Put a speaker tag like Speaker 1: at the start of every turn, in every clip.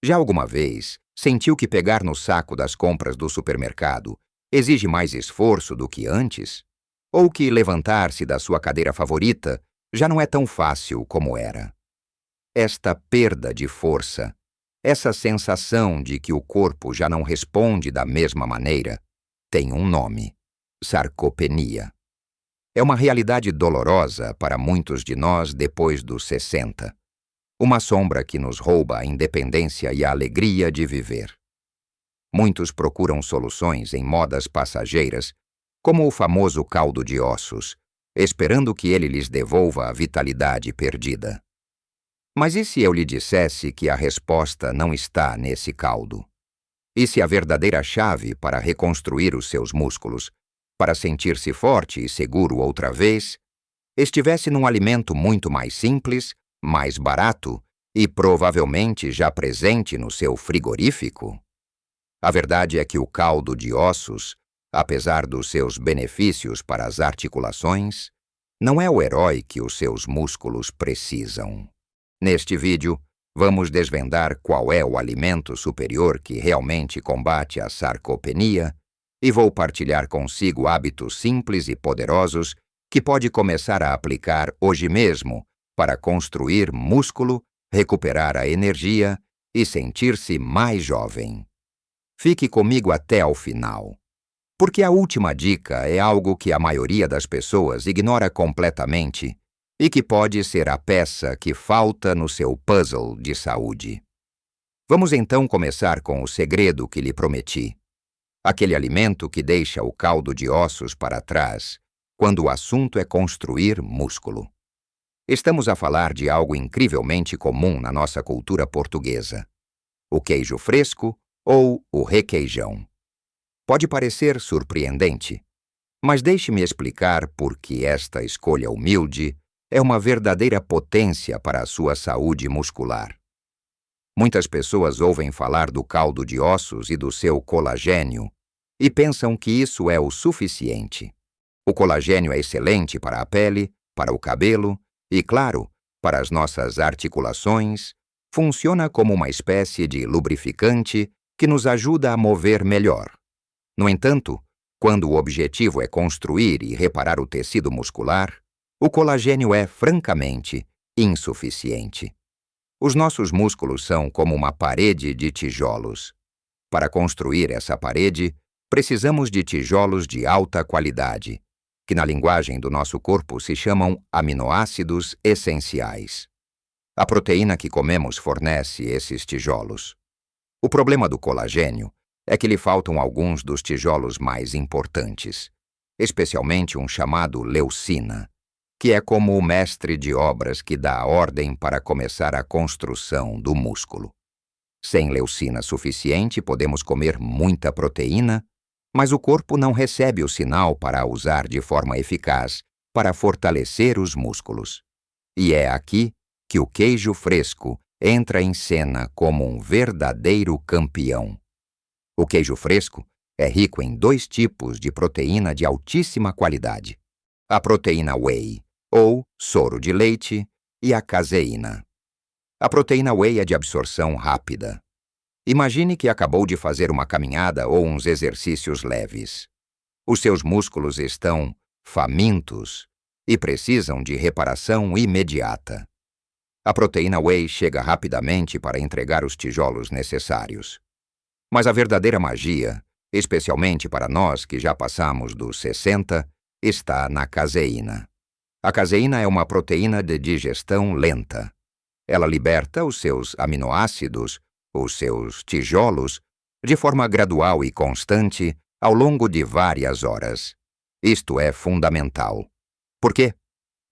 Speaker 1: Já alguma vez sentiu que pegar no saco das compras do supermercado exige mais esforço do que antes? Ou que levantar-se da sua cadeira favorita já não é tão fácil como era? Esta perda de força, essa sensação de que o corpo já não responde da mesma maneira, tem um nome: sarcopenia. É uma realidade dolorosa para muitos de nós depois dos 60. Uma sombra que nos rouba a independência e a alegria de viver. Muitos procuram soluções em modas passageiras, como o famoso caldo de ossos, esperando que ele lhes devolva a vitalidade perdida. Mas e se eu lhe dissesse que a resposta não está nesse caldo? E se a verdadeira chave para reconstruir os seus músculos, para sentir-se forte e seguro outra vez, estivesse num alimento muito mais simples, mais barato e provavelmente já presente no seu frigorífico? A verdade é que o caldo de ossos, apesar dos seus benefícios para as articulações, não é o herói que os seus músculos precisam. Neste vídeo, vamos desvendar qual é o alimento superior que realmente combate a sarcopenia e vou partilhar consigo hábitos simples e poderosos que pode começar a aplicar hoje mesmo para construir músculo, recuperar a energia e sentir-se mais jovem. Fique comigo até ao final, porque a última dica é algo que a maioria das pessoas ignora completamente e que pode ser a peça que falta no seu puzzle de saúde. Vamos então começar com o segredo que lhe prometi. Aquele alimento que deixa o caldo de ossos para trás, quando o assunto é construir músculo. Estamos a falar de algo incrivelmente comum na nossa cultura portuguesa: o queijo fresco ou o requeijão. Pode parecer surpreendente, mas deixe-me explicar por que esta escolha humilde é uma verdadeira potência para a sua saúde muscular. Muitas pessoas ouvem falar do caldo de ossos e do seu colagênio e pensam que isso é o suficiente. O colagênio é excelente para a pele, para o cabelo e, claro, para as nossas articulações, funciona como uma espécie de lubrificante que nos ajuda a mover melhor. No entanto, quando o objetivo é construir e reparar o tecido muscular, o colagênio é, francamente, insuficiente. Os nossos músculos são como uma parede de tijolos. Para construir essa parede, precisamos de tijolos de alta qualidade, que na linguagem do nosso corpo se chamam aminoácidos essenciais. A proteína que comemos fornece esses tijolos. O problema do colagênio é que lhe faltam alguns dos tijolos mais importantes, especialmente um chamado leucina, que é como o mestre de obras que dá a ordem para começar a construção do músculo. Sem leucina suficiente, podemos comer muita proteína, mas o corpo não recebe o sinal para a usar de forma eficaz para fortalecer os músculos. E é aqui que o queijo fresco entra em cena como um verdadeiro campeão. O queijo fresco é rico em 2 tipos de proteína de altíssima qualidade: a proteína whey, ou soro de leite, e a caseína. A proteína whey é de absorção rápida. Imagine que acabou de fazer uma caminhada ou uns exercícios leves. Os seus músculos estão famintos e precisam de reparação imediata. A proteína whey chega rapidamente para entregar os tijolos necessários. Mas a verdadeira magia, especialmente para nós que já passamos dos 60, está na caseína. A caseína é uma proteína de digestão lenta. Ela liberta os seus aminoácidos, os seus tijolos, de forma gradual e constante ao longo de várias horas. Isto é fundamental. Por quê?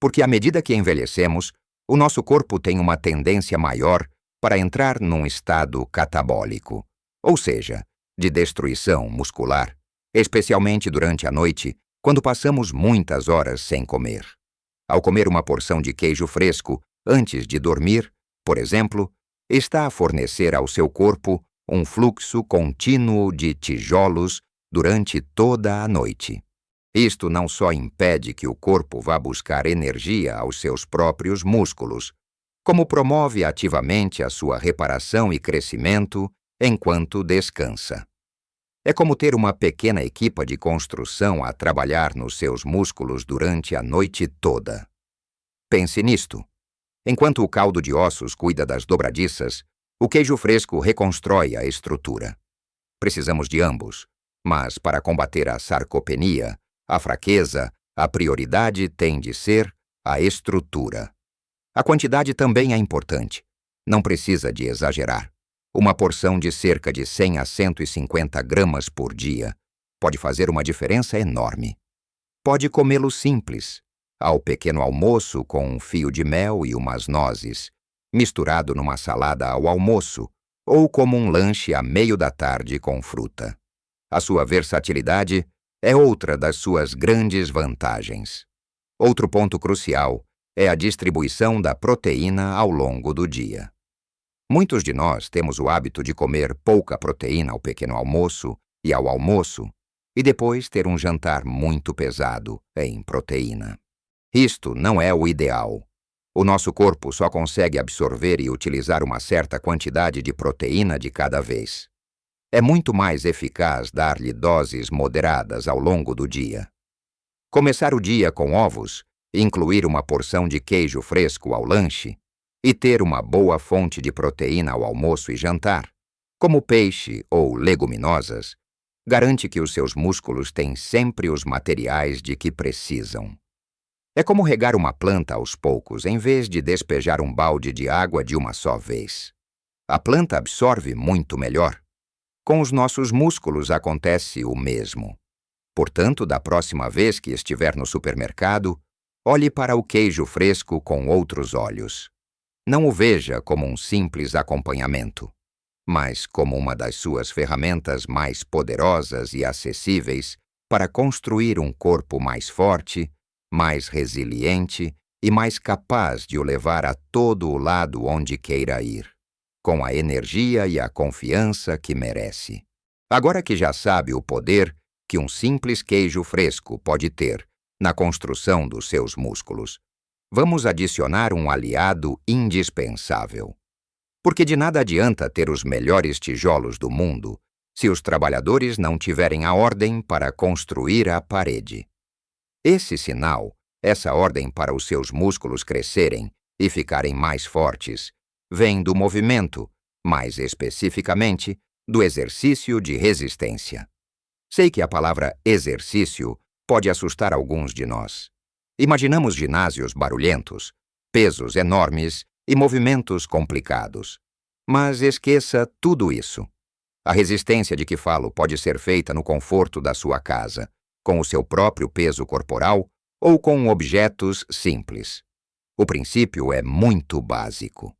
Speaker 1: Porque à medida que envelhecemos, o nosso corpo tem uma tendência maior para entrar num estado catabólico, ou seja, de destruição muscular, especialmente durante a noite, quando passamos muitas horas sem comer. Ao comer uma porção de queijo fresco antes de dormir, por exemplo, está a fornecer ao seu corpo um fluxo contínuo de tijolos durante toda a noite. Isto não só impede que o corpo vá buscar energia aos seus próprios músculos, como promove ativamente a sua reparação e crescimento enquanto descansa. É como ter uma pequena equipa de construção a trabalhar nos seus músculos durante a noite toda. Pense nisto. Enquanto o caldo de ossos cuida das dobradiças, o queijo fresco reconstrói a estrutura. Precisamos de ambos, mas para combater a sarcopenia, a fraqueza, a prioridade tem de ser a estrutura. A quantidade também é importante. Não precisa de exagerar. Uma porção de cerca de 100 a 150 gramas por dia pode fazer uma diferença enorme. Pode comê-lo simples, ao pequeno almoço com um fio de mel e umas nozes, misturado numa salada ao almoço, ou como um lanche à meio da tarde com fruta. A sua versatilidade é outra das suas grandes vantagens. Outro ponto crucial é a distribuição da proteína ao longo do dia. Muitos de nós temos o hábito de comer pouca proteína ao pequeno almoço e ao almoço, e depois ter um jantar muito pesado em proteína. Isto não é o ideal. O nosso corpo só consegue absorver e utilizar uma certa quantidade de proteína de cada vez. É muito mais eficaz dar-lhe doses moderadas ao longo do dia. Começar o dia com ovos, incluir uma porção de queijo fresco ao lanche e ter uma boa fonte de proteína ao almoço e jantar, como peixe ou leguminosas, garante que os seus músculos têm sempre os materiais de que precisam. É como regar uma planta aos poucos em vez de despejar um balde de água de uma só vez. A planta absorve muito melhor. Com os nossos músculos acontece o mesmo. Portanto, da próxima vez que estiver no supermercado, olhe para o queijo fresco com outros olhos. Não o veja como um simples acompanhamento, mas como uma das suas ferramentas mais poderosas e acessíveis para construir um corpo mais forte, mais resiliente e mais capaz de o levar a todo o lado onde queira ir, com a energia e a confiança que merece. Agora que já sabe o poder que um simples queijo fresco pode ter na construção dos seus músculos, vamos adicionar um aliado indispensável. Porque de nada adianta ter os melhores tijolos do mundo se os trabalhadores não tiverem a ordem para construir a parede. Esse sinal, essa ordem para os seus músculos crescerem e ficarem mais fortes, vem do movimento, mais especificamente, do exercício de resistência. Sei que a palavra exercício pode assustar alguns de nós. Imaginamos ginásios barulhentos, pesos enormes e movimentos complicados. Mas esqueça tudo isso. A resistência de que falo pode ser feita no conforto da sua casa, com o seu próprio peso corporal ou com objetos simples. O princípio é muito básico.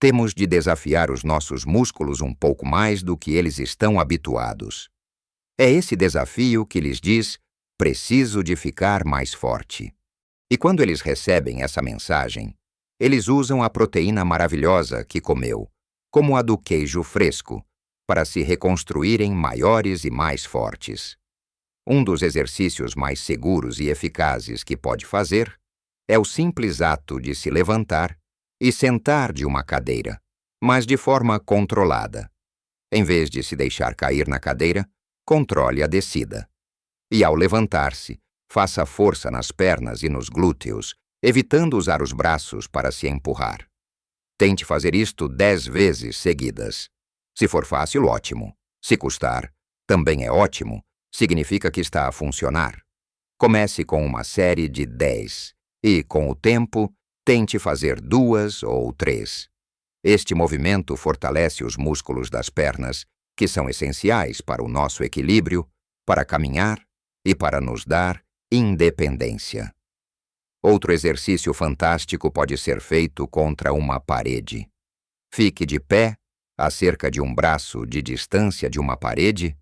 Speaker 1: Temos de desafiar os nossos músculos um pouco mais do que eles estão habituados. É esse desafio que lhes diz: preciso de ficar mais forte. E quando eles recebem essa mensagem, eles usam a proteína maravilhosa que comeu, como a do queijo fresco, para se reconstruírem maiores e mais fortes. Um dos exercícios mais seguros e eficazes que pode fazer é o simples ato de se levantar e sentar de uma cadeira, mas de forma controlada. Em vez de se deixar cair na cadeira, controle a descida. E ao levantar-se, faça força nas pernas e nos glúteos, evitando usar os braços para se empurrar. Tente fazer isto 10 vezes seguidas. Se for fácil, ótimo. Se custar, também é ótimo. Significa que está a funcionar. Comece com uma série de 10 e, com o tempo, tente fazer 2 ou 3. Este movimento fortalece os músculos das pernas, que são essenciais para o nosso equilíbrio, para caminhar e para nos dar independência. Outro exercício fantástico pode ser feito contra uma parede. Fique de pé, a cerca de um braço de distância de uma parede,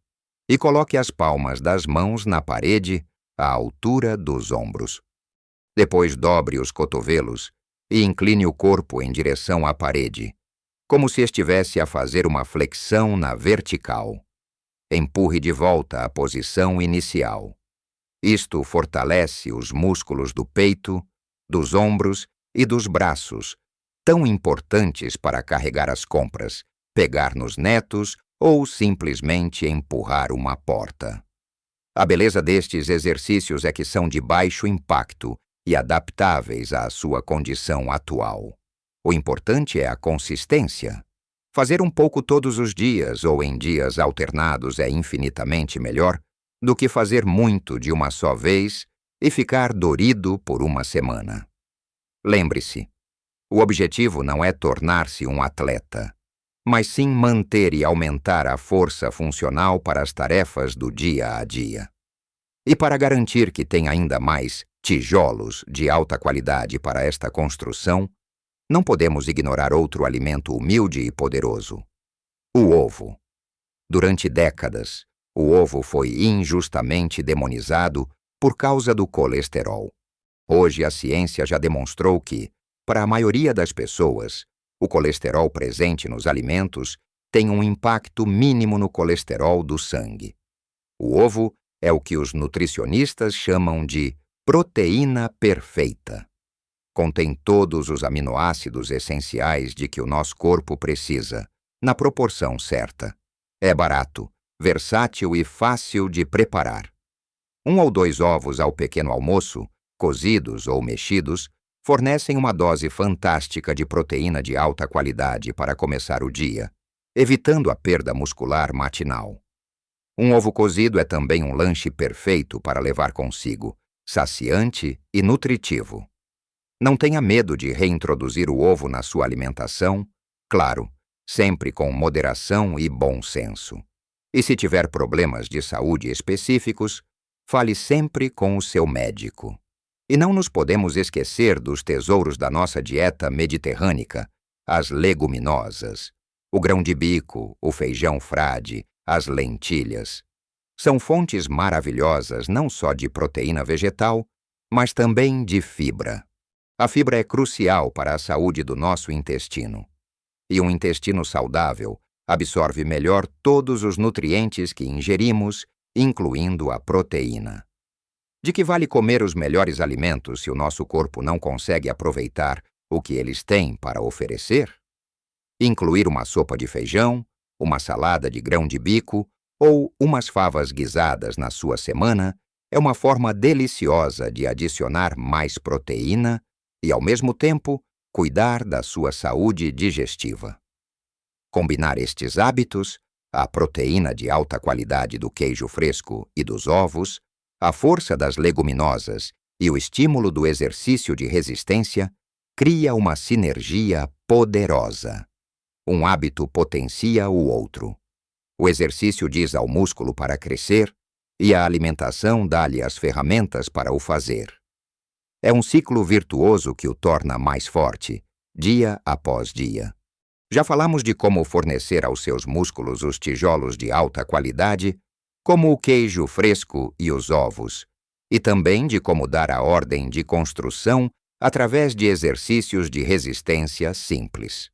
Speaker 1: e coloque as palmas das mãos na parede à altura dos ombros. Depois dobre os cotovelos e incline o corpo em direção à parede, como se estivesse a fazer uma flexão na vertical. Empurre de volta à posição inicial. Isto fortalece os músculos do peito, dos ombros e dos braços, tão importantes para carregar as compras, pegar nos netos ou simplesmente empurrar uma porta. A beleza destes exercícios é que são de baixo impacto e adaptáveis à sua condição atual. O importante é a consistência. Fazer um pouco todos os dias ou em dias alternados é infinitamente melhor do que fazer muito de uma só vez e ficar dorido por uma semana. Lembre-se, o objetivo não é tornar-se um atleta, mas sim manter e aumentar a força funcional para as tarefas do dia a dia. E para garantir que tenha ainda mais tijolos de alta qualidade para esta construção, não podemos ignorar outro alimento humilde e poderoso: o ovo. Durante décadas, o ovo foi injustamente demonizado por causa do colesterol. Hoje a ciência já demonstrou que, para a maioria das pessoas, o colesterol presente nos alimentos tem um impacto mínimo no colesterol do sangue. O ovo é o que os nutricionistas chamam de proteína perfeita. Contém todos os aminoácidos essenciais de que o nosso corpo precisa, na proporção certa. É barato, versátil e fácil de preparar. 1 ou 2 ovos ao pequeno almoço, cozidos ou mexidos, fornecem uma dose fantástica de proteína de alta qualidade para começar o dia, evitando a perda muscular matinal. Um ovo cozido é também um lanche perfeito para levar consigo, saciante e nutritivo. Não tenha medo de reintroduzir o ovo na sua alimentação, claro, sempre com moderação e bom senso. E se tiver problemas de saúde específicos, fale sempre com o seu médico. E não nos podemos esquecer dos tesouros da nossa dieta mediterrânica, as leguminosas, o grão de bico, o feijão frade, as lentilhas. São fontes maravilhosas não só de proteína vegetal, mas também de fibra. A fibra é crucial para a saúde do nosso intestino. E um intestino saudável absorve melhor todos os nutrientes que ingerimos, incluindo a proteína. De que vale comer os melhores alimentos se o nosso corpo não consegue aproveitar o que eles têm para oferecer? Incluir uma sopa de feijão, uma salada de grão de bico ou umas favas guisadas na sua semana é uma forma deliciosa de adicionar mais proteína e, ao mesmo tempo, cuidar da sua saúde digestiva. Combinar estes hábitos, a proteína de alta qualidade do queijo fresco e dos ovos, a força das leguminosas e o estímulo do exercício de resistência, cria uma sinergia poderosa. Um hábito potencia o outro. O exercício diz ao músculo para crescer e a alimentação dá-lhe as ferramentas para o fazer. É um ciclo virtuoso que o torna mais forte, dia após dia. Já falamos de como fornecer aos seus músculos os tijolos de alta qualidade, como o queijo fresco e os ovos, e também de como dar a ordem de construção através de exercícios de resistência simples.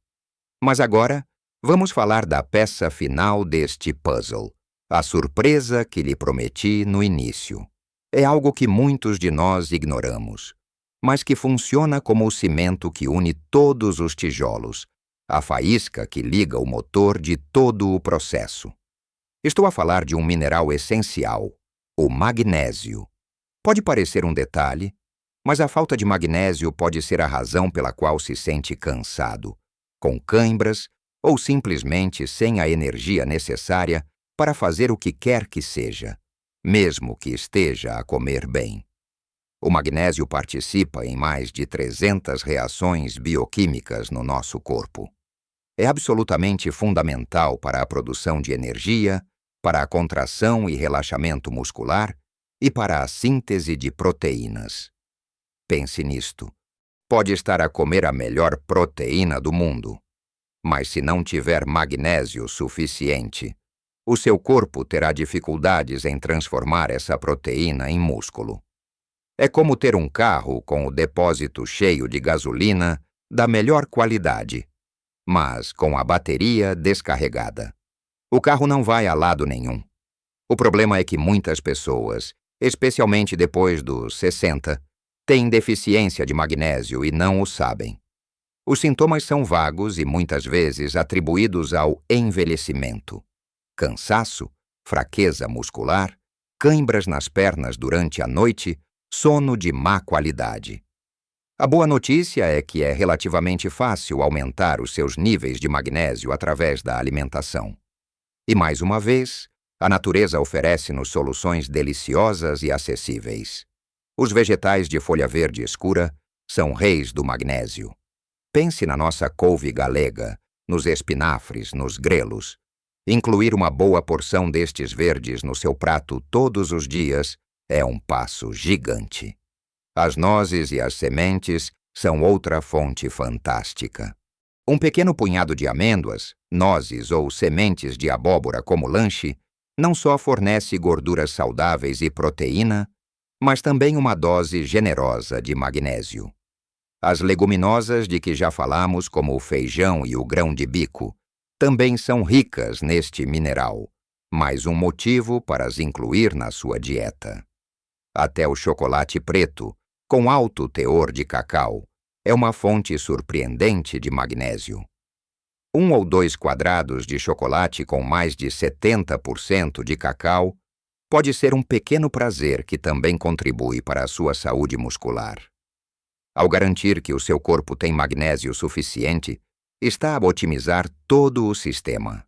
Speaker 1: Mas agora, vamos falar da peça final deste puzzle, a surpresa que lhe prometi no início. É algo que muitos de nós ignoramos, mas que funciona como o cimento que une todos os tijolos, a faísca que liga o motor de todo o processo. Estou a falar de um mineral essencial, o magnésio. Pode parecer um detalhe, mas a falta de magnésio pode ser a razão pela qual se sente cansado, com cãibras ou simplesmente sem a energia necessária para fazer o que quer que seja, mesmo que esteja a comer bem. O magnésio participa em mais de 300 reações bioquímicas no nosso corpo. É absolutamente fundamental para a produção de energia, para a contração e relaxamento muscular e para a síntese de proteínas. Pense nisto. Pode estar a comer a melhor proteína do mundo, mas se não tiver magnésio suficiente, o seu corpo terá dificuldades em transformar essa proteína em músculo. É como ter um carro com o depósito cheio de gasolina da melhor qualidade, mas com a bateria descarregada. O carro não vai a lado nenhum. O problema é que muitas pessoas, especialmente depois dos 60, têm deficiência de magnésio e não o sabem. Os sintomas são vagos e muitas vezes atribuídos ao envelhecimento. Cansaço, fraqueza muscular, cãibras nas pernas durante a noite, sono de má qualidade. A boa notícia é que é relativamente fácil aumentar os seus níveis de magnésio através da alimentação. E mais uma vez, a natureza oferece-nos soluções deliciosas e acessíveis. Os vegetais de folha verde escura são reis do magnésio. Pense na nossa couve galega, nos espinafres, nos grelos. Incluir uma boa porção destes verdes no seu prato todos os dias é um passo gigante. As nozes e as sementes são outra fonte fantástica. Um pequeno punhado de amêndoas, nozes ou sementes de abóbora como lanche não só fornece gorduras saudáveis e proteína, mas também uma dose generosa de magnésio. As leguminosas de que já falamos, como o feijão e o grão de bico, também são ricas neste mineral, mais um motivo para as incluir na sua dieta. Até o chocolate preto, com alto teor de cacau, é uma fonte surpreendente de magnésio. 1 ou 2 quadrados de chocolate com mais de 70% de cacau pode ser um pequeno prazer que também contribui para a sua saúde muscular. Ao garantir que o seu corpo tem magnésio suficiente, está a otimizar todo o sistema.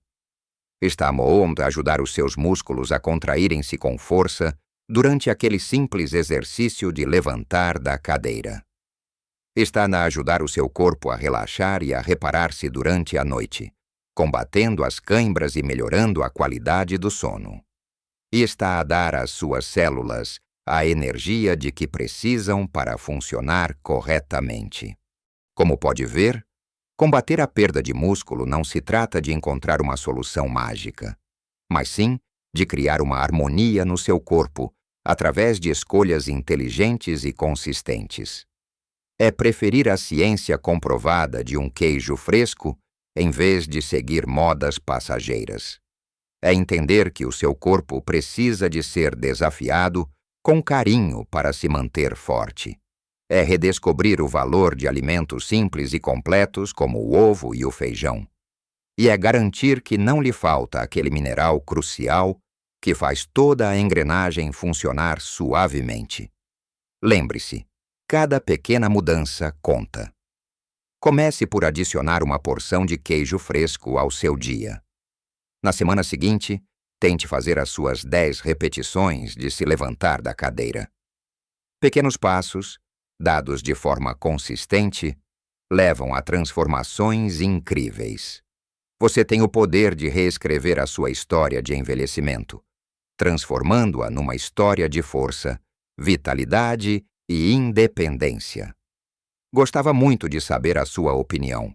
Speaker 1: Está a ajudar os seus músculos a contraírem-se com força durante aquele simples exercício de levantar da cadeira. Está a ajudar o seu corpo a relaxar e a reparar-se durante a noite, combatendo as cãibras e melhorando a qualidade do sono. E está a dar às suas células a energia de que precisam para funcionar corretamente. Como pode ver, combater a perda de músculo não se trata de encontrar uma solução mágica, mas sim de criar uma harmonia no seu corpo através de escolhas inteligentes e consistentes. É preferir a ciência comprovada de um queijo fresco em vez de seguir modas passageiras. É entender que o seu corpo precisa de ser desafiado com carinho para se manter forte. É redescobrir o valor de alimentos simples e completos como o ovo e o feijão. E é garantir que não lhe falta aquele mineral crucial que faz toda a engrenagem funcionar suavemente. Lembre-se, cada pequena mudança conta. Comece por adicionar uma porção de queijo fresco ao seu dia. Na semana seguinte, tente fazer as suas 10 repetições de se levantar da cadeira. Pequenos passos, dados de forma consistente, levam a transformações incríveis. Você tem o poder de reescrever a sua história de envelhecimento, transformando-a numa história de força, vitalidade e independência. Gostava muito de saber a sua opinião.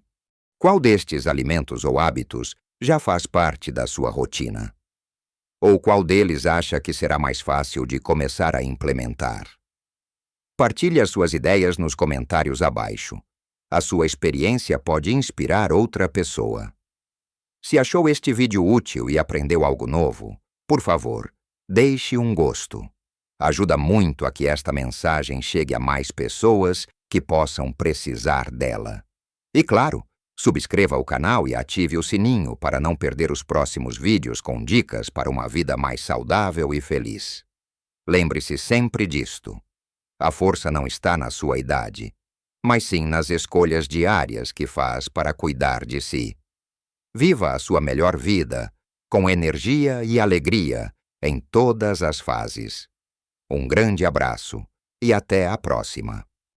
Speaker 1: Qual destes alimentos ou hábitos já faz parte da sua rotina? Ou qual deles acha que será mais fácil de começar a implementar? Partilhe as suas ideias nos comentários abaixo. A sua experiência pode inspirar outra pessoa. Se achou este vídeo útil e aprendeu algo novo, por favor, deixe um gosto. Ajuda muito a que esta mensagem chegue a mais pessoas que possam precisar dela. E claro, subscreva o canal e ative o sininho para não perder os próximos vídeos com dicas para uma vida mais saudável e feliz. Lembre-se sempre disto. A força não está na sua idade, mas sim nas escolhas diárias que faz para cuidar de si. Viva a sua melhor vida, com energia e alegria em todas as fases. Um grande abraço e até a próxima.